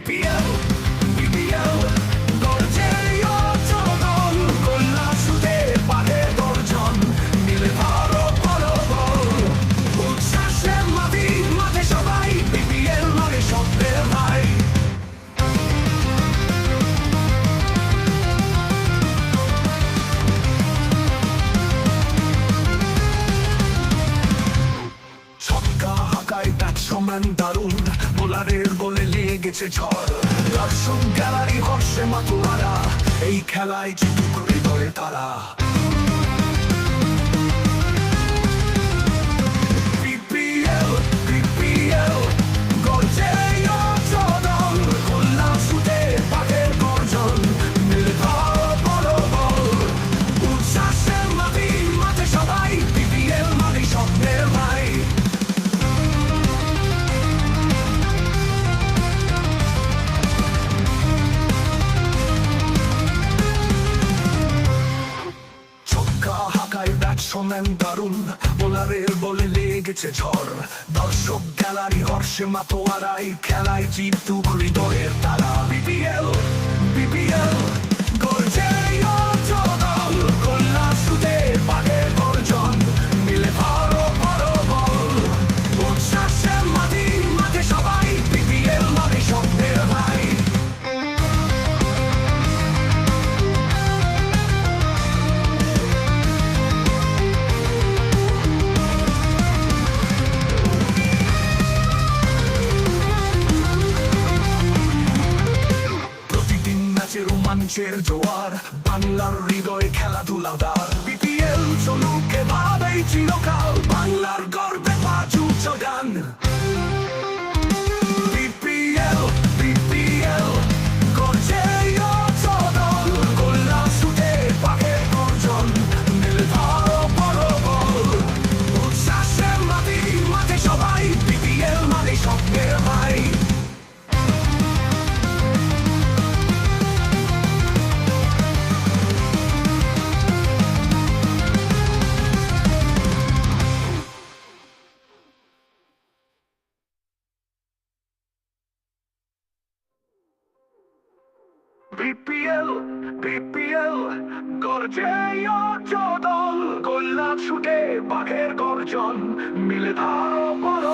BPL BPL গর্জে অচল গোল্লা শুটে পারে গর্জন মিলে ভারত বড় বল উচ্ছ্বাসে মাঠে সবাই বিপিএল মানে স্বপ্নের ভাই ছক্কা হাঁকায় ব্যাটসম্যান দারুণ বোলারের বলে লেগেছে ঝড় দর্শক গ্যালারি হর্ষে মাতোয়ারা এই খেলায় জিতুক হৃদয়ে তারা বিপিএল বিপিএল গর্জে অচল গোল্লা শুটে পাকের গর্জন মিলে ভারত বড় বল উচ্ছ্বাসে মাঠে সবাই বিপিএল মানে স্বপ্নের ভাই ব্যাটসম্যান দারুণ বোলারের বলে লেগেছে ঝড় দর্শক গ্যালারি হর্ষে মাতোয়ারা এই খেলায় জিতুক হৃদয়ের তারা বিপিএল বিপিএল গর্জে অচল গোল্লা শুটে পাকের গর্জন মিলে ভারত বড় বল উচ্ছ্বাসে মাঠে সবাই বিপিএল মানে স্বপ্নের ভাই রোমাঞ্চের জোয়ার বাংলার হৃদয়ে খেলাধুলাদার বিপিএল চলুক এভাবেই চিরকাল বাংলার গর্বে বাজু চগান বিপিএল বিপিএল গর্জে অচল গোল্লা শুটে পাকের গর্জন মিলে ভারত বড় বল উচ্ছ্বাসে মাঠে সবাই বিপিএল মানে স্বপ্নের ভাই বিপিএল বিপিএল গর্জে অচল গোল্লা শুটে পাকের গর্জন মিলে ভারত বড়